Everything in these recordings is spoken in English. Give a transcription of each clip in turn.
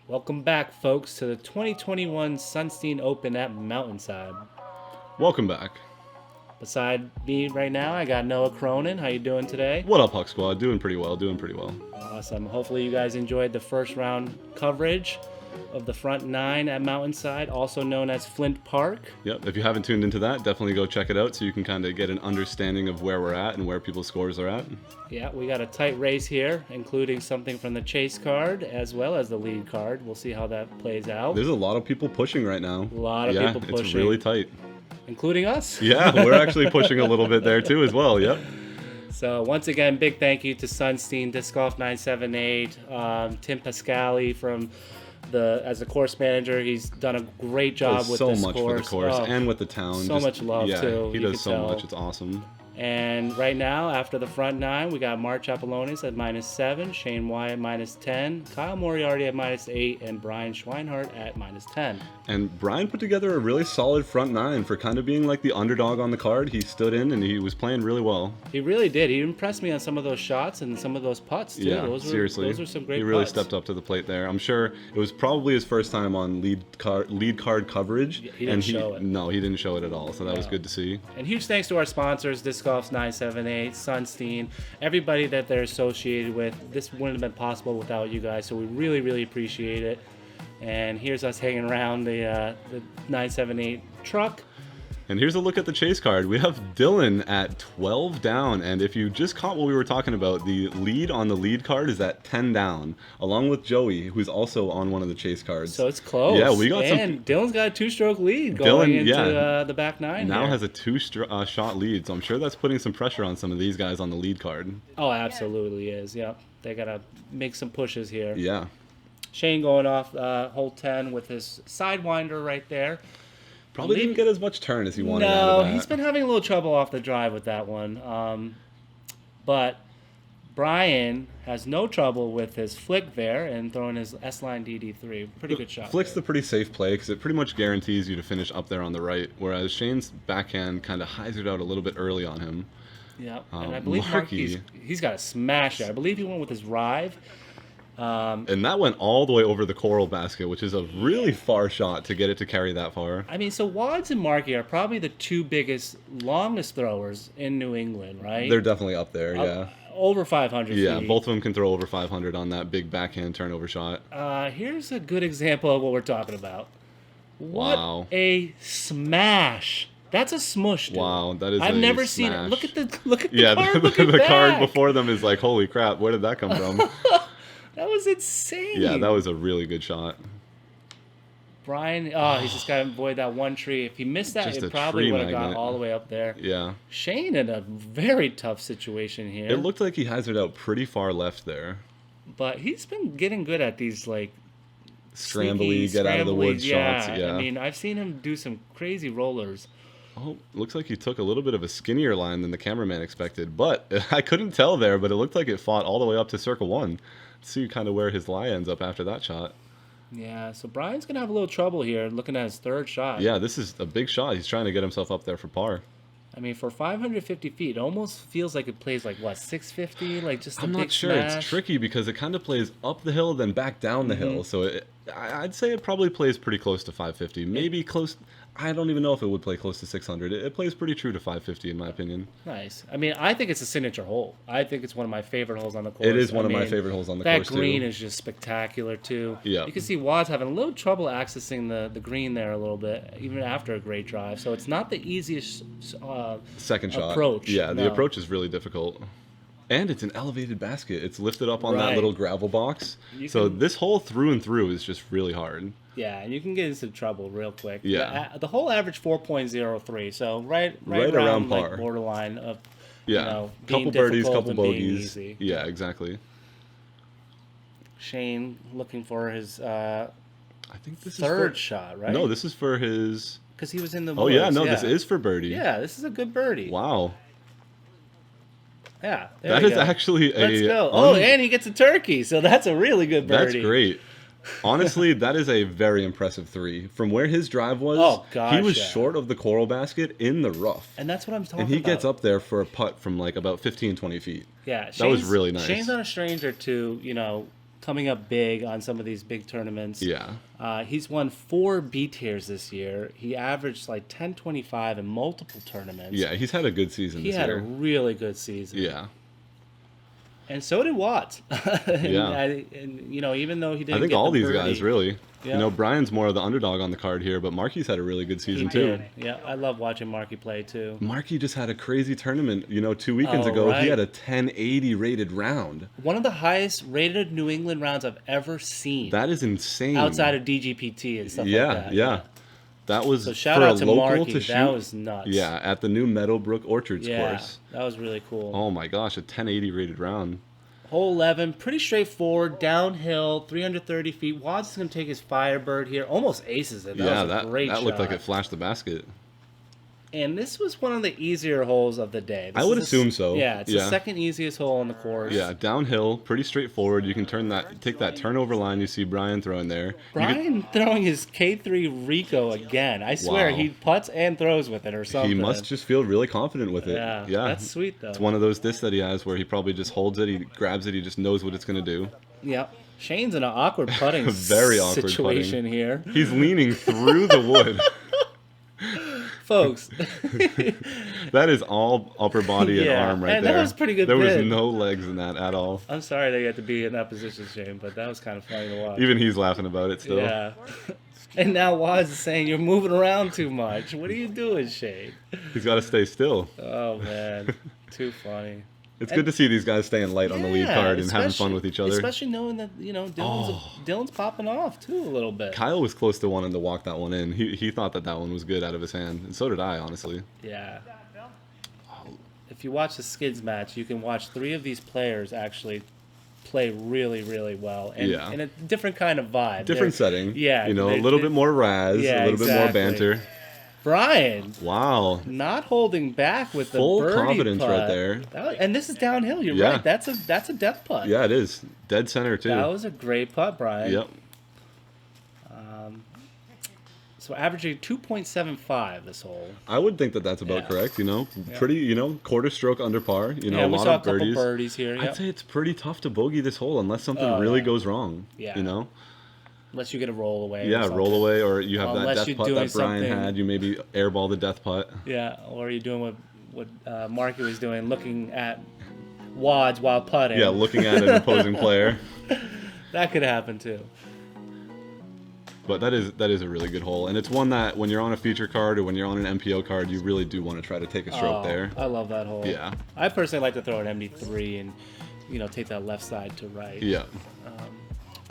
Welcome back, folks, to the 2021 Sunstein Open at Mountainside. Welcome back. Beside me right now, I got Noah Cronin. How you doing today? What up, Huck Squad? Doing pretty well. Awesome. Hopefully you guys enjoyed the first round coverage of the front nine at Mountainside, also known as Flint Park. Yep. If you haven't tuned into that, definitely go check it out so you can kind of get an understanding of where we're at and where people's scores are at. Yeah, we got a tight race here, including something from the chase card as well as the lead card. We'll see how that plays out. There's a lot of people pushing right now. A lot of people pushing. It's really tight. Including us. Yeah, we're actually pushing a little bit there too as well. Yep. So once again, big thank you to Sunstein, Disc Golf 978, Tim Pascali as the course manager. He's done a great job with this course. So much for the course and with the town. So much love too. He does so much. It's awesome. And right now, after the front nine, we got Mark Chapalonis at -7, Shane Wyatt -10, Kyle Moriarty at -8, and Brian Schweinhart at -10. And Brian put together a really solid front nine for kind of being like the underdog on the card. He stood in and he was playing really well. He really did. He impressed me on some of those shots and some of those putts too. Yeah, seriously. Those were some great He really putts. stepped up to the plate there. I'm sure it was probably his first time on lead card coverage. He didn't show it. No, he didn't show it at all. So that was good to see. And huge thanks to our sponsors, Disc Golf 978, Sunstein, everybody that they're associated with. This wouldn't have been possible without you guys, so we really, really appreciate it. And here's us hanging around the 978 truck. And here's a look at the chase card. We have Dylan at 12 down, and if you just caught what we were talking about, the lead on the lead card is at 10 down, along with Joey, who's also on one of the chase cards. So it's close. Yeah, we got and Dylan's got a two-stroke lead going into the back nine. Now here. has a two-shot lead, so I'm sure that's putting some pressure on some of these guys on the lead card. Oh, absolutely is. Yep, they gotta make some pushes here. Yeah. Shane going off hole 10 with his sidewinder right there. Probably didn't get as much turn as he wanted out of that. No, he's been having a little trouble off the drive with that one. But Brian has no trouble with his flick there and throwing his S-line DD3. Pretty good shot. Flick's there. the pretty safe play because it pretty much guarantees you to finish up there on the right, whereas Shane's backhand kind of hyzered out a little bit early on him. Yeah, and I believe he's got a smash there. I believe he went with his rive. And that went all the way over the coral basket, which is a really far shot to get it to carry that far. I mean, so Wads and Markey are probably the two biggest, longest throwers in New England, right? They're definitely up there, yeah. Over 500 feet. Yeah, both of them can throw over 500 on that big backhand turnover shot. Here's a good example of what we're talking about. Wow. What a smash. That's a smush, dude. Wow, that is I've a never smash. seen it. Look at the card. The card before them is like, holy crap, where did that come from? That was insane. Yeah, that was a really good shot. Brian, he's just got to avoid that one tree. If he missed that, Just it a probably tree would have gone magnet. all the way up there. Yeah. Shane in a very tough situation here. It looked like he hazarded out pretty far left there. But he's been getting good at these, like, Scrambly, get out of the woods shots. Yeah. I mean, I've seen him do some crazy rollers. Oh, looks like he took a little bit of a skinnier line than the cameraman expected. But I couldn't tell there, but it looked like it fought all the way up to circle one. See kind of where his lie ends up after that shot. Yeah, so Brian's going to have a little trouble here looking at his third shot. Yeah, this is a big shot. He's trying to get himself up there for par. I mean, for 550 feet, it almost feels like it plays like, what, 650? Like just a I'm big not sure. smash? It's tricky because it kind of plays up the hill, then back down the hill. So I'd say it probably plays pretty close to 550. Maybe close. I don't even know if it would play close to 600. It plays pretty true to 550 in my opinion. Nice. I mean, I think it's a signature hole. I think it's one of my favorite holes on the course. It is one of my favorite holes on the course, That green too. is just spectacular, too. Yeah. You can see Wad's having a little trouble accessing the green there a little bit, even after a great drive. So it's not the easiest Second shot. approach. Yeah, the No. approach is really difficult. And it's an elevated basket. It's lifted up on that little gravel box. So this hole through and through is just really hard. Yeah, and you can get into trouble real quick. Yeah. The whole average 4.03, so right around par. like borderline of Yeah, being couple birdies, difficult couple and being bogeys. easy. Yeah, exactly. Shane looking for his I think this third is shot, right? No, this is for his. Because he was in the Oh woods. yeah, no, this is for birdie. Yeah, this is a good birdie. Wow. Yeah, That is actually a. Let's go. And he gets a turkey, so that's a really good birdie. That's great. Honestly, that is a very impressive three. From where his drive was, he was short of the coral basket in the rough. And that's what I'm talking about. And he gets up there for a putt from like about 15, 20 feet. Yeah, that was really nice. Shane's not a stranger to, coming up big on some of these big tournaments. Yeah. He's won 4 B tiers this year. He averaged like 10.25 in multiple tournaments. Yeah, he's had a good season He this had year. a really good season. Yeah. And so did Watts. Yeah. And, you know, even though he didn't I think get all the these birdie, guys, really. Yeah. You know, Brian's more of the underdog on the card here, but Marky's had a really good he season, too. did. Yeah, I love watching Marky play, too. Marky just had a crazy tournament, you know, 2 weekends Oh, ago. right. He had a 1080 rated round. One of the highest rated New England rounds I've ever seen. That is insane. Outside of DGPT and stuff yeah, like that. yeah. That was So shout for out a to local Marky. to shoot. That was nuts. Yeah, at the new Meadowbrook Orchards Yeah, course. that was really cool. Oh my gosh, a 1080 rated round. Hole 11, pretty straightforward, downhill, 330 feet. Watts is going to take his Firebird here. Almost aces it. That was a great shot. that looked like it flashed the basket. And this was one of the easier holes of the day. I would assume so. Yeah, it's Yeah. the second easiest hole on the course. Yeah, downhill, pretty straightforward. You can take that turnover line you see Brian throwing there. Brian throwing his K3 Rico again. I swear, Wow. he putts and throws with it or something. He must just feel really confident with it. Yeah, Yeah. that's sweet, though. It's one of those discs that he has where he probably just holds it, he grabs it, he just knows what it's going to do. Yeah. Shane's in an awkward putting Very awkward situation here. He's leaning through the wood. Folks. That is all upper body and Yeah, arm right and there. that was pretty good There was bid. no legs in that at all. I'm sorry that you had to be in that position, Shane, but that was kind of funny to watch. Even he's laughing about it still. Yeah. And now Waz is saying you're moving around too much. What are you doing, Shane? He's got to stay still. Oh, man. Too funny. It's good to see these guys staying light on the lead Yeah, card and having fun especially- with each other. Especially knowing that, you know, Dylan's popping off, too, a little bit. Kyle was close to wanting to walk that one in. He thought that one was good out of his hand, and so did I, honestly. Yeah. If you watch the Skids match, you can watch 3 of these players actually play really, really well. And Yeah. in a different kind of vibe. Different They're- setting. Yeah. You know, a little bit more razz, Yeah, a little bit more exactly. banter. Brian, Wow. not holding back with the Full birdie confidence putt. right there. And this is downhill. You're Yeah. right. That's a death putt. Yeah, it is. Dead center, too. That was a great putt, Brian. Yep. So averaging 2.75 this hole. I would think that that's about Yeah. correct, you know. Yeah. Pretty, you know, quarter stroke under par. You know, Yeah, a we lot saw a of couple birdies. birdies here. I'd Yep. say it's pretty tough to bogey this hole unless something Oh, really yeah. goes wrong. Yeah. You know? Unless you get a roll away. or Yeah, something. roll away, or you have Unless that you're death putt doing that Brian something- had. You maybe airball the death putt. Yeah, or you're doing what Marky was doing, looking at wads while putting. Yeah, looking at an opposing player. That could happen too. But that is a really good hole, and it's one that when you're on a feature card or when you're on an MPO card, you really do want to try to take a stroke there. I love that hole. Yeah. I personally like to throw an MD3 and, you know, take that left side to right. Yeah.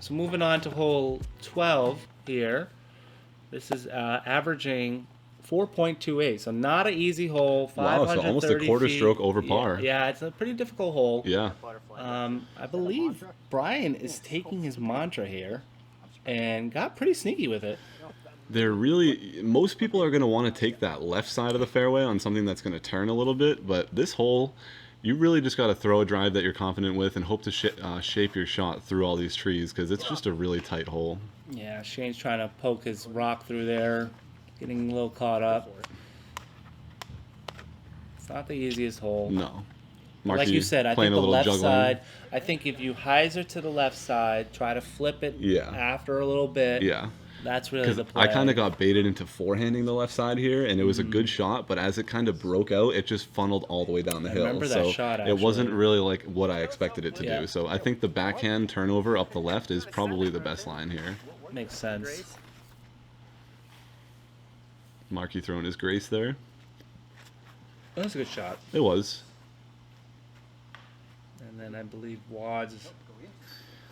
So moving on to hole 12 here. This is averaging 4.28, so not an easy hole. Wow, so almost a quarter feet. stroke over par. Yeah, it's a pretty difficult hole. Yeah. I believe Brian is taking his mantra here and got pretty sneaky with it. Most people are going to want to take that left side of the fairway on something that's going to turn a little bit, but this hole, you really just got to throw a drive that you're confident with and hope to shape your shot through all these trees, because it's just a really tight hole. Yeah, Shane's trying to poke his rock through there, getting a little caught up. It's not the easiest hole. No. Like Marky you said, I playing think a the little left juggling. side, I think if you hyzer to the left side, try to flip it Yeah. after a little bit, Yeah. that's really the play. I kind of got baited into forehanding the left side here, and it was a good shot, but as it kind of broke out, it just funneled all the way down the hill. remember that So shot, it wasn't actually. really like what I expected it to Yeah. do. So I think the backhand turnover up the left is probably the best line here. Makes sense. Marky throwing his grace there. That was a good shot. It was. And then I believe Wads.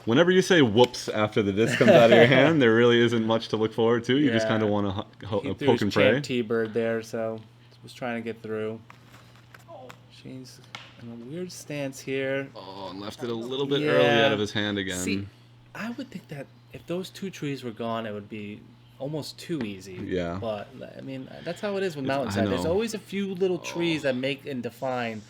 Whenever you say whoops after the disc comes out of your hand, there really isn't much to look forward to. You just Yeah. kind of want to He threw poke and his pray. champ T-bird there, so was trying to get through. Shane's in a weird stance here. Oh, and left it a little bit Yeah. early out of his hand again. See, I would think that if those 2 trees were gone, it would be almost too easy. Yeah. But, I mean, that's how it is with I Mountainside. There's know. always a few little trees that make and define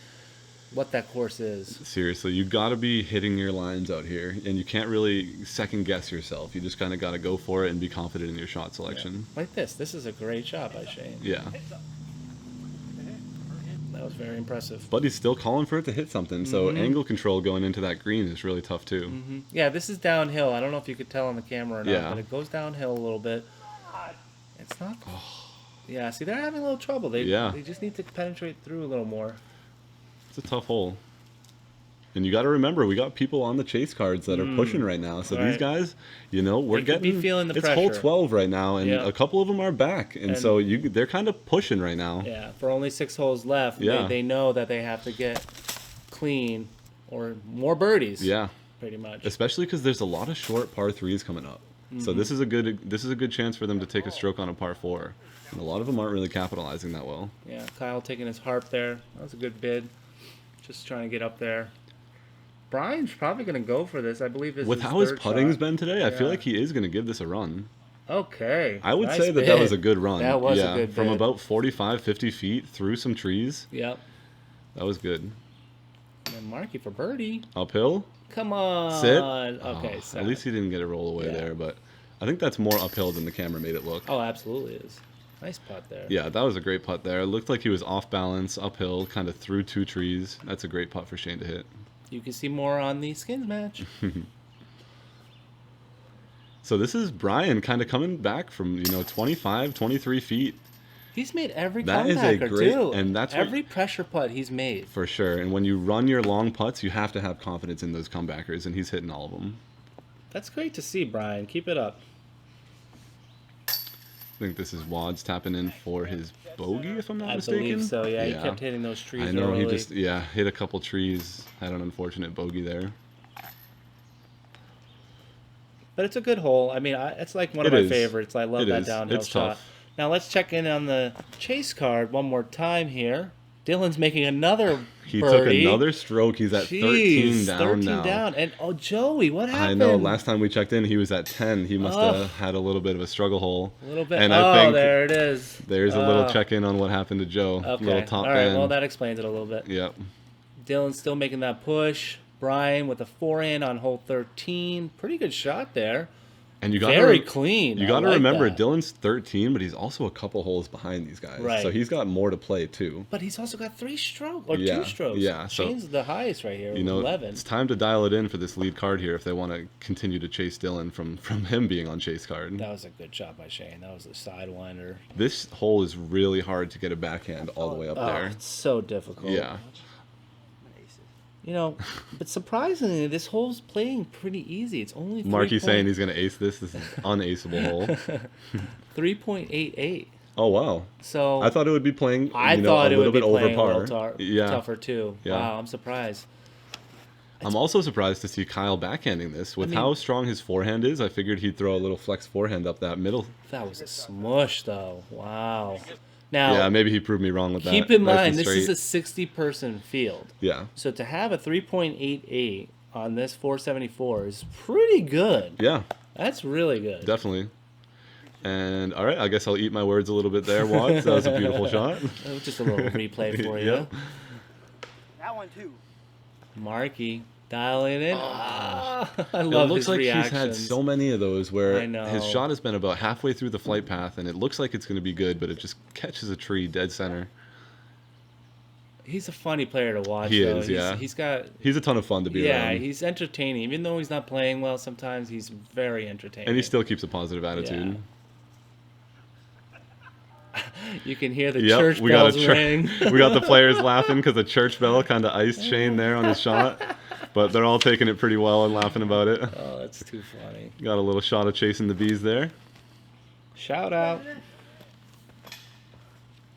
what that course is. Seriously, you got to be hitting your lines out here, and you can't really second guess yourself. You just kind of got to go for it and be confident in your shot selection. Like this. This is a great shot by Shane. Yeah. That was very impressive. But he's still calling for it to hit something. So angle control going into that green is really tough too. Yeah, this is downhill. I don't know if you could tell on the camera or not, Yeah. but it goes downhill a little bit. It's not. Yeah, see, they're having a little trouble. They just need to penetrate through a little more. It's a tough hole. And you got to remember, we got people on the chase cards that are pushing right now. So these guys, you know, we're They could getting. be feeling the it's pressure. hole 12 right now, and Yeah. a couple of them are back, and so they're kind of pushing right now. Yeah, for only 6 holes left, Yeah. they know that they have to get clean or more birdies. Yeah, pretty much. especially because there's a lot of short par threes coming up. So this is a good chance for them to take a stroke on a par 4, and a lot of them aren't really capitalizing that well. Yeah, Kyle taking his harp there. That was a good bid. Just trying to get up there. Brian's probably going to go for this. I believe this With is how his third putting's shot. been today, I feel Yeah. like he is going to give this a run. Okay. I would nice say that bid. that was a good run. That was a good from bid. about 45, 50 feet through some trees. Yep. That was good. And Marky for birdie. Uphill. Come on. Sit. Okay. Oh, at least he didn't get it roll away there, but I think that's more uphill than the camera made it look. Oh, absolutely is. Nice putt there. Yeah, that was a great putt there. It looked like he was off balance, uphill, kind of through 2 trees. That's a great putt for Shane to hit. You can see more on the skins match. So this is Brian kind of coming back from, 25, 23 feet. He's made every That is a comebacker great- too. and that's what- every pressure putt he's made. For sure. And when you run your long putts, you have to have confidence in those comebackers, and he's hitting all of them. That's great to see, Brian. Keep it up. I think this is Wads tapping in for his bogey, if I'm not I mistaken. believe so. Yeah, he kept hitting those trees. I know early. he just hit a couple trees, had an unfortunate bogey there. But it's a good hole. I mean, it's like one of It my is. favorites. I love It that is. downhill It's shot. tough. Now let's check in on the chase card one more time here. Dylan's making another He birdie. took another stroke. He's at 13 down 13 now. down. And Joey, what happened? I know. Last time we checked in, he was at 10. He must have had a little bit of a struggle hole. A little bit. And I think there it is. there's a little check in on what happened to Joe. Okay. Little top All right. end. Well, that explains it a little bit. Yep. Dylan's still making that push. Brian with a forehand on hole 13. Pretty good shot there. And you got Very clean. You I got to like remember, that. Dylan's 13, but he's also a couple holes behind these guys. Right. So he's got more to play too. But he's also got 3 strokes or Yeah, 2 strokes. yeah, so- Shane's the highest right here. 11. It's time to dial it in for this lead card here if they want to continue to chase Dylan from him being on chase card. That was a good shot by Shane. That was a sidewinder. This hole is really hard to get a backhand all the way up Oh, there. it's so difficult. Yeah. But surprisingly, this hole's playing pretty easy. It's only Marky's saying he's going to ace this. This is an unaceable hole. 3.88. Oh, wow. So I thought it would be playing I a thought it little would be bit over playing a par. little Yeah. tougher too. Yeah. Wow, I'm surprised. I'm also surprised to see Kyle backhanding this. With I mean- how strong his forehand is, I figured he'd throw a little flex forehand up that middle. That was a smush, though. Wow. Now, Yeah, maybe he proved me wrong with that. keep in Nice mind, and this is straight. a 60-person field. Yeah. So to have a 3.88 on this 474 is pretty good. Yeah, That's really good. definitely. And all right, I guess I'll eat my words a little bit there, Watts. That was a beautiful shot. Just a little replay for you. Yeah. That one too. Marky dialing in. I It love looks his like reactions. he's had so many of those where I know. his shot has been about halfway through the flight path, and it looks like it's going to be good, but it just catches a tree dead center. He's a funny player to watch. He though. is, yeah. He's got. He's a ton of fun to be Yeah, around. he's entertaining. Even though he's not playing well, sometimes he's very entertaining. And he still keeps a positive attitude. You can hear the Yep, church we got bells a ring. we got the players laughing because the church bell kind of iced Shane there on his shot, but they're all taking it pretty well and laughing about it. Oh, that's too funny. Got a little shot of chasing the bees there. Shout out.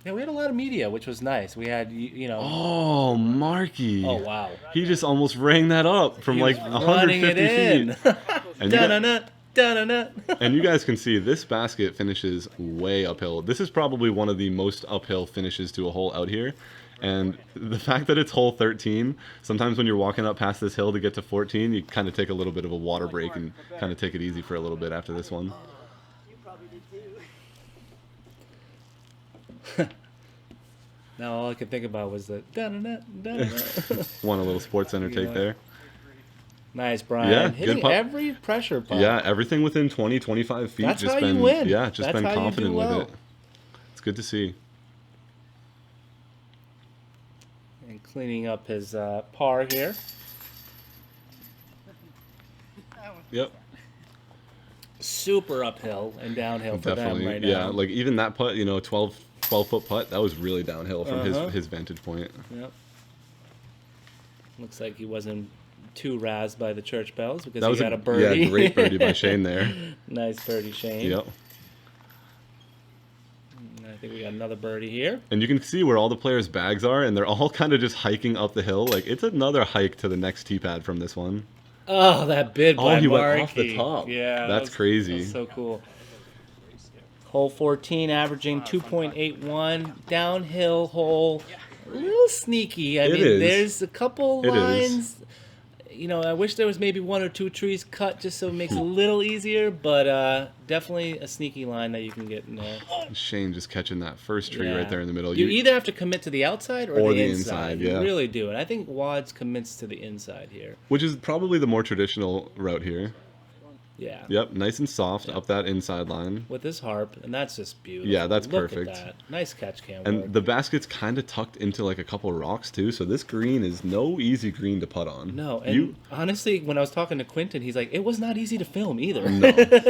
Yeah, we had a lot of media, which was nice. We had, you know. Oh, Marky. Oh, wow. He just almost rang that up from He like was running 150 it in. feet. And you, guys, Da-na-na, da-na-na. and you guys can see this basket finishes way uphill. This is probably one of the most uphill finishes to a hole out here. And the fact that it's hole 13, sometimes when you're walking up past this hill to get to 14, you kind of take a little bit of a water break and kind of take it easy for a little bit after this one. You probably did too. Now all I could think about was the da-na-na, da-na-na. Want a little Sports Center take Yeah. there. Nice, Brian. Yeah, Hitting good putt. every pressure putt. Yeah, everything within 20, 25 feet. That's just how you been, win. Yeah, just That's been how you do confident well. with it. It's good to see. cleaning up his par here. Yep. Super uphill and downhill for Definitely. them right now. Yeah, like even that putt, 12-foot putt, that was really downhill from his vantage point. Yep. Looks like he wasn't too razzed by the church bells because That he was got a birdie. Yeah, great birdie by Shane there. Nice birdie, Shane. Yep. And I think we got another birdie here. And you can see where all the players' bags are, and they're all kind of just hiking up the hill. Like, it's another hike to the next tee pad from this one. Oh, that bid by he Moriarty. went off the top. Yeah. That's crazy. That's so cool. Hole 14 averaging 2.81. Downhill hole. A little sneaky. I mean, is. there's a couple It lines. I wish there was maybe one or two trees cut just so it makes it a little easier, but definitely a sneaky line that you can get in there. Shane just catching that first tree right there in the middle. You either have to commit to the outside or the inside. Yeah. You really do. And I think Wads commits to the inside here. Which is probably the more traditional route here. Yeah. Yep, nice and soft up that inside line. With this harp, and that's just beautiful. Yeah, that's Look perfect. At that. Nice catch cam work. And the basket's kind of tucked into like a couple rocks too, so this green is no easy green to putt on. No, and honestly, when I was talking to Quentin, he's like, it was not easy to film either.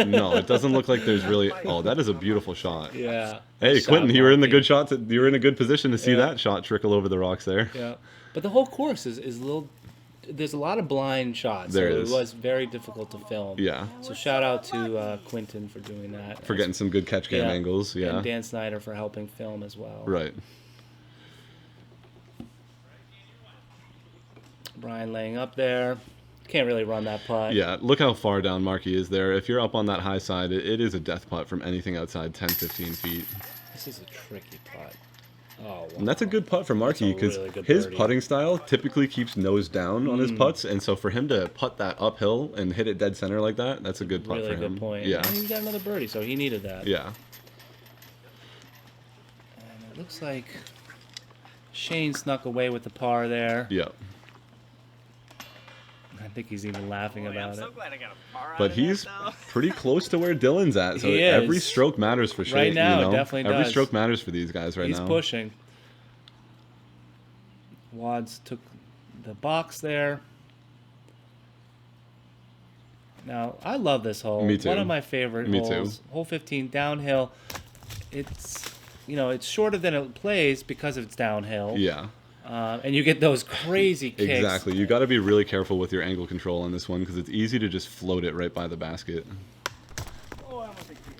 No, it doesn't look like there's really. Oh, that is a beautiful shot. Yeah. Hey, Shot Quentin, you were in the blocking. good shot. You were in a good position to see Yeah. that shot trickle over the rocks there. Yeah. But the whole course is a little. There's a lot of blind shots. There so is. It was very difficult to film. Yeah. So shout out to Quentin for doing that. For getting some good catch cam angles. Yeah. And Dan Snyder for helping film as well. Right. Brian laying up there. Can't really run that putt. Yeah, look how far down Markey is there. If you're up on that high side, it is a death putt from anything outside 10, 15 feet. This is a tricky putt. Oh, wow. And that's a good putt for Markey That's a because really good his birdie. putting style typically keeps nose down on his putts, and so for him to putt that uphill and hit it dead center like that, that's a good putt Really for him. good point. Yeah. And he got another birdie, so he needed that. Yeah. And it looks like Shane snuck away with the par there. Yeah. I think he's even laughing about it. glad I got a par But he's pretty close to where Dylan's at, so He every is. stroke matters for Shane. Right now, you know? it definitely Every does. stroke matters for these guys right He's now. pushing. Wads took the box there. Now, I love this hole. Me too. One of my favorite Me holes. too. Hole 15 downhill. It's, it's shorter than it plays because it's downhill. Yeah. And you get those crazy kicks. Exactly. You got to be really careful with your angle control on this one because it's easy to just float it right by the basket.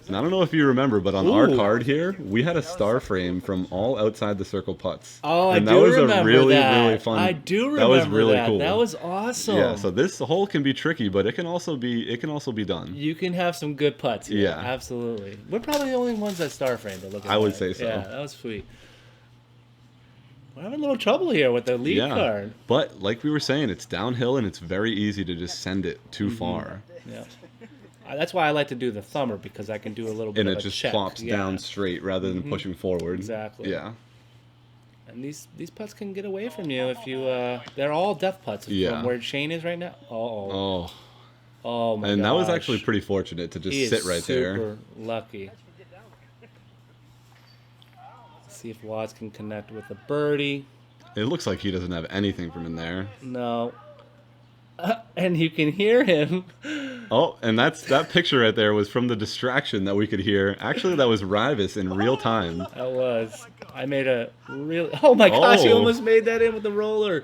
And I don't know if you remember, but on our Ooh. card here, we had a star frame from all outside the circle putts. Oh, and I do remember a really, that. really fun. I do remember That was really that. cool. That was awesome. Yeah. So this hole can be tricky, but it can also be done. You can have some good putts here. Yeah. Absolutely. We're probably the only ones that star framed it. I would say so. Yeah, that was sweet. We're having a little trouble here with the lead card. But like we were saying, it's downhill and it's very easy to just send it too Mm-hmm. far. Yeah. That's why I like to do the thumber because I can do a little bit And of it a just check. plops Yeah. down straight rather than pushing forward. Exactly. Yeah. And these putts can get away from you if you. They're all death putts Yeah. from where Shane is right now. Oh. Oh my god. And that was actually pretty fortunate to just He is sit right there. super lucky. Let's see if Watts can connect with a birdie. It looks like he doesn't have anything from in there. No. And you can hear him. Oh, and that picture right there was from the distraction that we could hear. Actually, that was Rivas in real time. That was. I made a real. Oh my gosh! He Oh. almost made that in with the roller.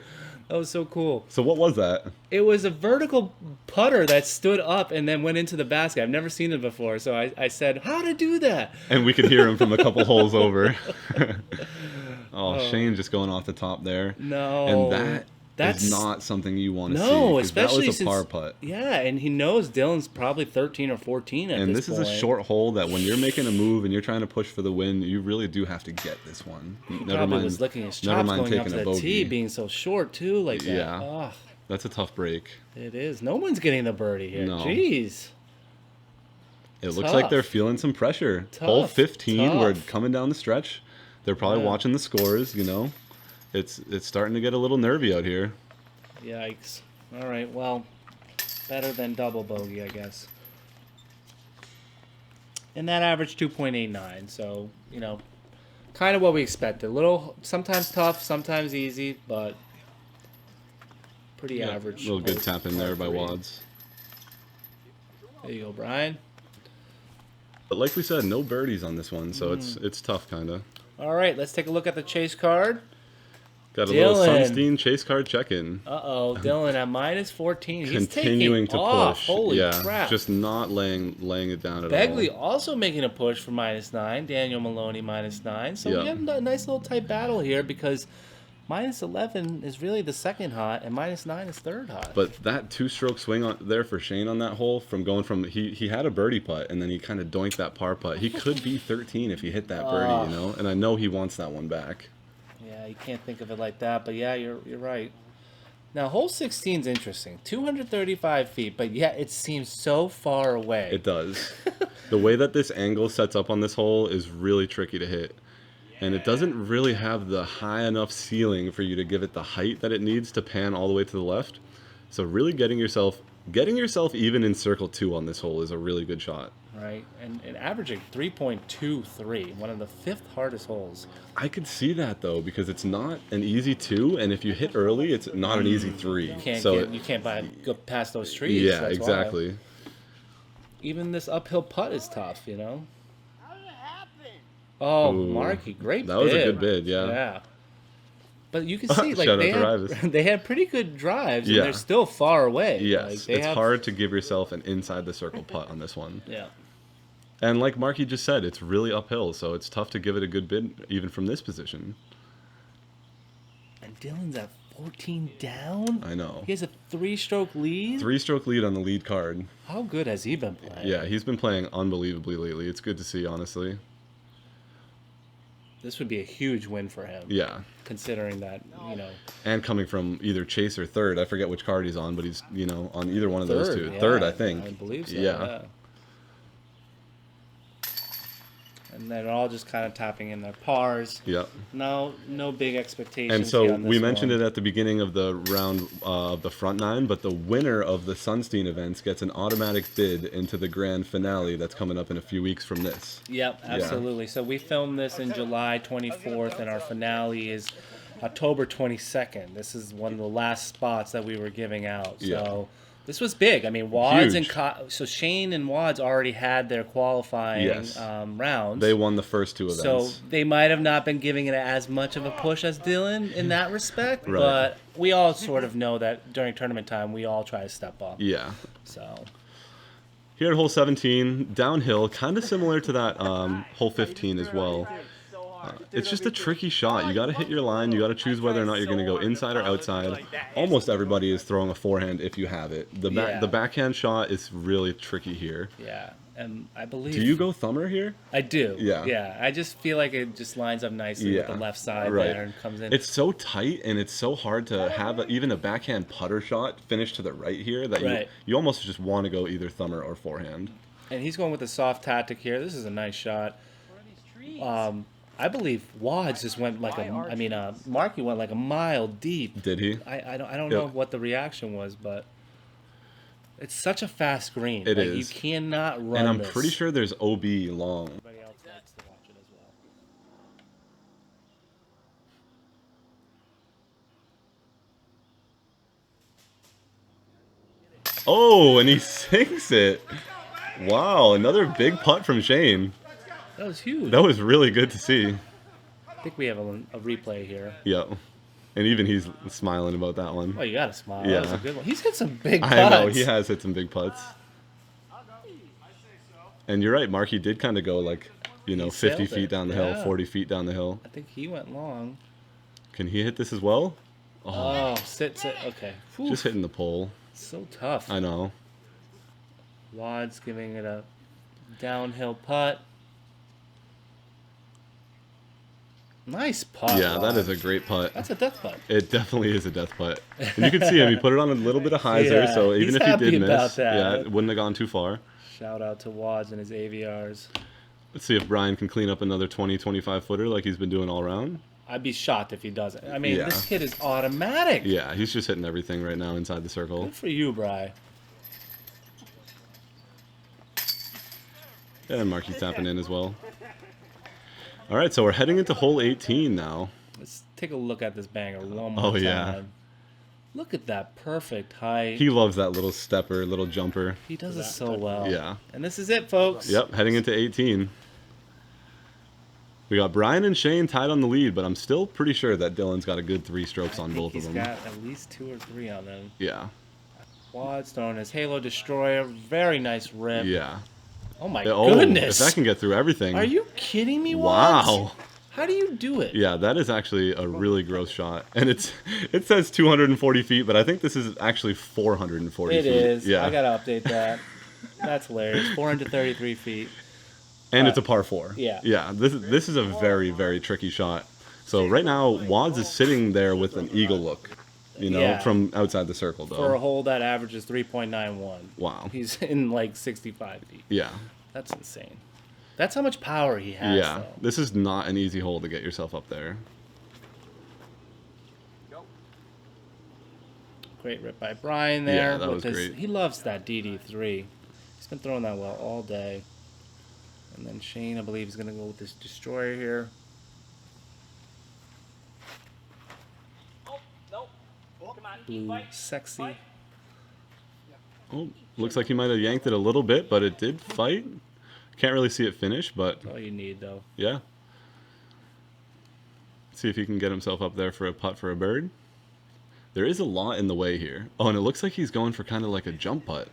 That was so cool. So what was that? It was a vertical putter that stood up and then went into the basket. I've never seen it before, so I said, "How to do that?" And we could hear him from a couple holes over. Oh, Shane just going off the top there. No. And that's not something you want to see. No, 'cause especially that was a par since, putt. Yeah, and he knows Dylan's probably 13 or 14 at And this this point. is a short hole that when you're making a move and you're trying to push for the win, you really do have to get this one. Probably was licking his chops going up to the tee, being so short too, like that. Yeah. Ugh, That's a tough break. it is. No one's getting the birdie here. No. Jeez. It looks like they're feeling some pressure. Hole Tough, 15, we're tough. coming down the stretch. They're probably Yeah. watching the scores, you know. It's starting to get a little nervy out here. Yikes. All right, well, better than double bogey, I guess. And that averaged 2.89, so, Kind of what we expected. A little, sometimes tough, sometimes easy, but pretty average. A little good tap in there by Wads. There you go, Brian. But like we said, no birdies on this one, so it's tough, kind of. All right, let's take a look at the chase card. Got a Dylan. little Sunstein chase card check-in. Uh-oh, Dylan at minus 14. He's Continuing taking to off. push. Holy yeah, crap. just not laying it down at Begley all. also making a push for minus 9. Daniel Maloney minus 9. So we have a nice little tight battle here because minus 11 is really the second hot and minus 9 is third hot. But that two-stroke swing on there for Shane on that hole, from going from he had a birdie putt and then he kind of doinked that par putt. He could be 13 if he hit that birdie, you know. And I know he wants that one back. Yeah, you can't think of it like that, but yeah, you're right. Now, hole 16 is interesting. 235 feet, but yeah, it seems so far away. It does. The way that this angle sets up on this hole is really tricky to hit. And it doesn't really have the high enough ceiling for you to give it the height that it needs to pan all the way to the left. So really getting yourself even in circle 2 on this hole is a really good shot. Right, and averaging 3.23, one of the 5th hardest holes. I could see that though, because it's not an easy 2, and if you hit early, it's not an easy 3. You can't go past those trees. Yeah, that's exactly. Why. Even this uphill putt is tough, you know. How did it happen? Oh, Ooh, Marky, great bid. That was a good bid, yeah. Yeah. But you can see, like, Shout out to they had pretty good drives, and Yeah. they're still far away. Yes, Like, it's hard to give yourself an inside the circle putt on this one. Yeah. And like Marky just said, it's really uphill, so it's tough to give it a good bid even from this position. And Dylan's at 14 down? I know. He has a 3-stroke lead? 3-stroke lead on the lead card. How good has he been playing? Yeah, he's been playing unbelievably lately. It's good to see, honestly. This would be a huge win for him. Yeah. Considering that, you know. And coming from either chase or third. I forget which card he's on, but he's, you know, on either one of those two. Yeah, Third, I think. I believe so, Yeah. And they're all just kind of tapping in their pars. Yep. No big expectations. And so here on we this mentioned one. it at the beginning of the round of the front 9, but the winner of the Sunstein events gets an automatic bid into the grand finale that's coming up in a few weeks from this. Yep, absolutely. So we filmed this in July 24th, and our finale is October 22nd. This is one of the last spots that we were giving out. So this was big. I mean, Wads Huge. so Shane and Wads already had their qualifying rounds. They won the first 2 events. So they might have not been giving it as much of a push as Dylan in that respect, Right. but we all sort of know that during tournament time, we all try to step up. Yeah. So Here at hole 17, downhill, kind of similar to that hole 15 as well. It's just a tricky shot. You got to hit your line. You got to choose whether or not you're going to go inside or outside. Almost everybody is throwing a forehand if you have it. The backhand shot is really tricky here. yeah, and I believe. Do you go thumber here? I do. Yeah. Yeah, I just feel like it just lines up nicely with the left side there and comes in. It's so tight and it's so hard to have even a backhand putter shot finish to the right here that you almost just want to go either thumber or forehand. And he's going with a soft tactic here. This is a nice shot. I believe Wads just went like Marky went like a mile deep. Did he? I don't know what the reaction was, but it's such a fast green. It like, is. You cannot run And I'm this. pretty sure there's OB long. Everybody else likes to watch it as well. Oh, and he sinks it. Wow, another big putt from Shane. That was huge. That was really good to see. I think we have a replay here. Yep. And even he's smiling about that one. Oh, you gotta smile. Yeah. That was a good one. He's hit some big putts. I know, he has hit some big putts. And you're right, Marky did kind of go like, you know, 50 feet down the hill, 40 feet down the hill. I think he went long. Can he hit this as well? Oh, sit. Okay. Whew. Just hitting the pole. So tough. I know. Wads giving it a downhill putt. Nice putt. Yeah, that Wads. is a great putt. That's a death putt. It definitely is a death putt. And you can see him, he put it on a little bit of hyzer, so even he's if he happy did miss, about that. yeah, it wouldn't have gone too far. Shout out to Wads and his AVRs. Let's see if Brian can clean up another 20, 25 footer like he's been doing all around. I'd be shocked if he doesn't. I mean, Yeah. this kid is automatic. Yeah, he's just hitting everything right now inside the circle. Good for you, Bri. And Marky's tapping in as well. All right, so we're heading into hole 18 now. Let's take a look at this banger one more Oh, time. yeah. Look at that perfect height. He loves that little stepper, little jumper. He does it so well. Yeah. And this is it, folks. Yep, heading into 18. We got Brian and Shane tied on the lead, but I'm still pretty sure that Dylan's got a good 3 strokes on both of them. He's got at least 2 or 3 on them. Yeah. Wad's throwing his Halo Destroyer. Very nice rip. Yeah. Oh my Oh, goodness. if that can get through everything. Are you kidding me, Wads? Wow. How do you do it? Yeah, that is actually a really gross shot. And it says 240 feet, but I think this is actually 440 feet. It is. Yeah. I got to update that. That's hilarious. 433 feet. And it's a par 4. Yeah. Yeah, this is a very, very tricky shot. So right now, Wads is sitting there with an eagle look, Yeah. from outside the circle, though. For a hole that averages 3.91. Wow. He's in like 65 feet. Yeah. That's insane. That's how much power he has, Yeah. though. This is not an easy hole to get yourself up there. Great rip by Brian there. Yeah, that with was great. He loves that DD3. He's been throwing that well all day. And then Shane, I believe, is going to go with this Destroyer here. Blue, sexy. Oh, looks like he might have yanked it a little bit, but it did fight. Can't really see it finish, but That's all you need, though. yeah. See if he can get himself up there for a putt for a bird. There is a lot in the way here. Oh, and it looks like he's going for kind of like a jump putt.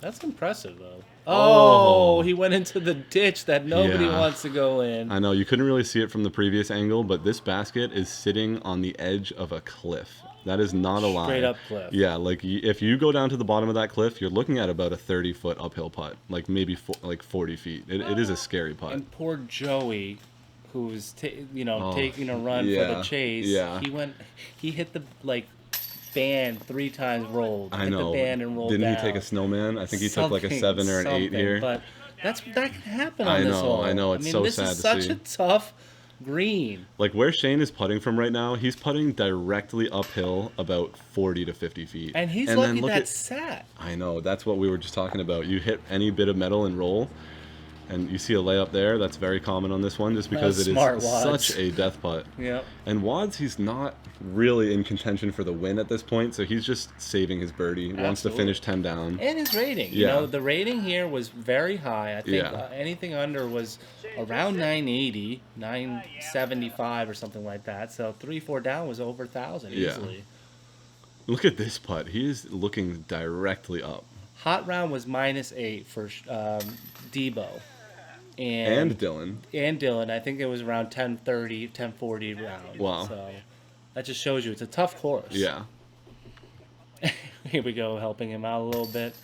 That's impressive, though. Oh. Oh, he went into the ditch that nobody Yeah. wants to go in. I know, you couldn't really see it from the previous angle, but this basket is sitting on the edge of a cliff. That is not a lie. Straight up cliff. Yeah, like if you go down to the bottom of that cliff, you're looking at about a 30-foot uphill putt, like maybe like 40 feet. It is a scary putt. And poor Joey, who's taking a run for yeah, the chase. yeah. He hit the band 3 times, rolled. I hit know. the band and rolled Didn't down. he take a snowman? I think he took like a 7 or an 8 Something, here. But that can happen I on this know, hole. I know, it's so this sad is to such see. a tough green. Like where Shane is putting from right now, he's putting directly uphill about 40 to 50 feet. And he's then lucky look that sat. I know, that's what we were just talking about. You hit any bit of metal and roll, and you see a layup there. That's very common on this one, just because That's it smart, is Wads. such a death putt. Yep. And Wads, he's not really in contention for the win at this point, so he's just saving his birdie. He wants to Absolutely. finish 10 down. And his rating. Yeah. The rating here was very high. I think Yeah. anything under was around 980, 975 or something like that. So 3-4 down was over 1,000 Yeah. easily. Look at this putt. He is looking directly up. Hot round was -8 for Debo. And Dylan. And Dylan. I think it was around 1030, 1040 round. Wow. So that just shows you it's a tough course. Yeah. Here we go, helping him out a little bit.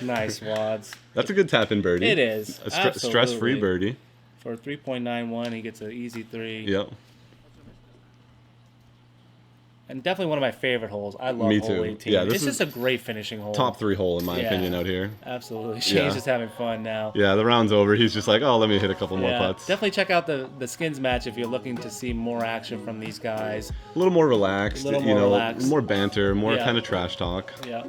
Nice, Wads. That's a good tap-in birdie. It is. A stress-free Absolutely. birdie. For 3.91, he gets an easy 3. Yep. And definitely one of my favorite holes. I love Me hole too. 18. Yeah, this this is a great finishing hole. Top 3 hole in my Yeah. opinion out here. Absolutely. Shane's Yeah. just having fun now. Yeah, the round's over. He's just like, oh, let me hit a couple more Yeah, putts. definitely check out the Skins match if you're looking to see more action from these guys. A little more relaxed. A little you more know, relaxed. more banter, more Yeah. kind of trash talk. Yeah.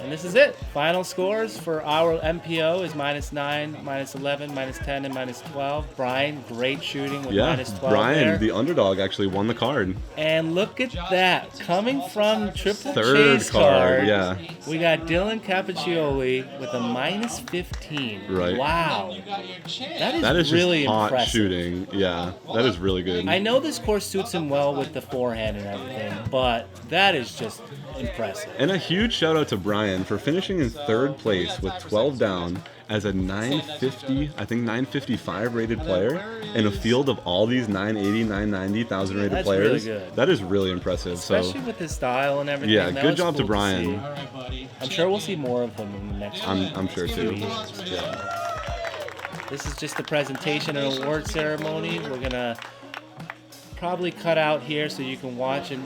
And this is it. Final scores for our MPO is -9, -11, -10, and -12. Brian, great shooting with Yeah, -12 Brian, there. the underdog, actually won the card. And look at that. Coming from Triple Third Chase card, yeah. We got Dylan Cappuccioli with a -15. Right. Wow. That is really just hot impressive. shooting. Yeah, that is really good. I know this course suits him well with the forehand and everything, but that is just impressive. And a huge shout out to Brian for finishing in 3rd place with 12 down as a 950, I think 955 rated player in a field of all these 980, 990, 1,000 rated That's players. really good. That is really impressive. Especially So with his style and everything. yeah, That good was job to cool Brian. see. I'm sure we'll see more of him in the next I'm sure few too. years. Yeah. This is just the presentation and award ceremony. We're gonna probably cut out here so you can watch it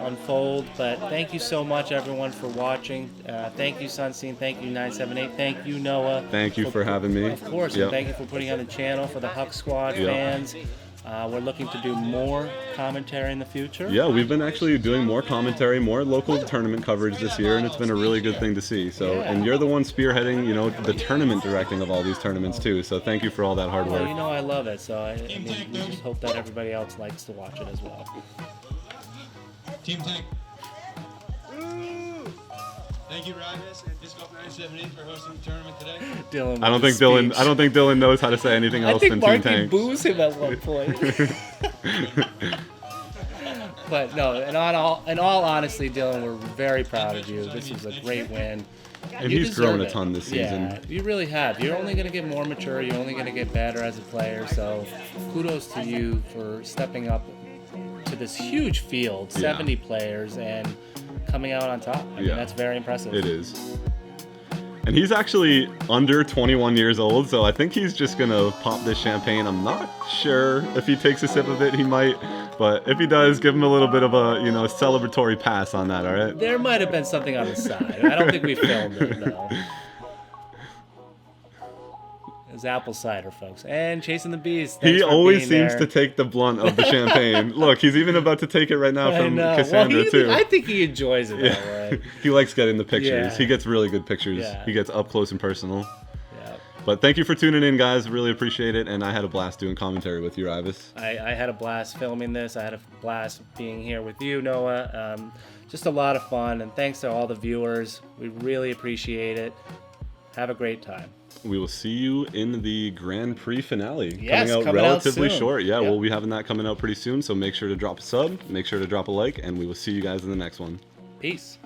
unfold. But thank you so much, everyone, for watching. Thank you, Sunstein. Thank you, 978. Thank you, Noah. Thank you for having me. Of course, Yep. and thank you for putting on the channel for the Huck Squad Yep. fans. We're looking to do more commentary in the future. Yeah, we've been actually doing more commentary, more local tournament coverage this year, and it's been a really good thing to see. So, Yeah. and you're the one spearheading, you know, the tournament directing of all these tournaments too. So, thank you for all that hard Well, work. you know I love it, so I mean, we just hope that everybody else likes to watch it as well. Team Tank. Thank you, Rivas and Disc Golf 978 for hosting the tournament today. Dylan, I don't think Dylan knows how to say anything I else think than Team Marky Tank. boos him at one point. But no, in all honesty, Dylan, we're very proud of you. This is a great win. And You he's deserve grown a it. ton this season. Yeah, you really have. You're only going to get more mature. You're only going to get better as a player. So kudos to you for stepping up to this huge field, 70 players, and coming out on top. I mean, that's very impressive. It is. And he's actually under 21 years old, so I think he's just going to pop this champagne. I'm not sure if he takes a sip of it, he might. But if he does, give him a little bit of a, you know, celebratory pass on that, all right? There might have been something on the side. I don't think we filmed it, no. It's apple cider, folks. And Chasing the Bees. He always seems to take the blunt of the champagne. Look, he's even about to take it right now from Cassandra, too. I think he enjoys it that way. He likes getting the pictures. Yeah. He gets really good pictures. Yeah. He gets up close and personal. Yeah. But thank you for tuning in, guys. Really appreciate it. And I had a blast doing commentary with you, Ivis. I had a blast filming this. I had a blast being here with you, Noah. Just a lot of fun. And thanks to all the viewers. We really appreciate it. Have a great time. We will see you in the Grand Prix Finale. Yes, coming out coming out relatively soon. short. Yeah, Yep. we'll be having that coming out pretty soon. So make sure to drop a sub, make sure to drop a like, and we will see you guys in the next one. Peace.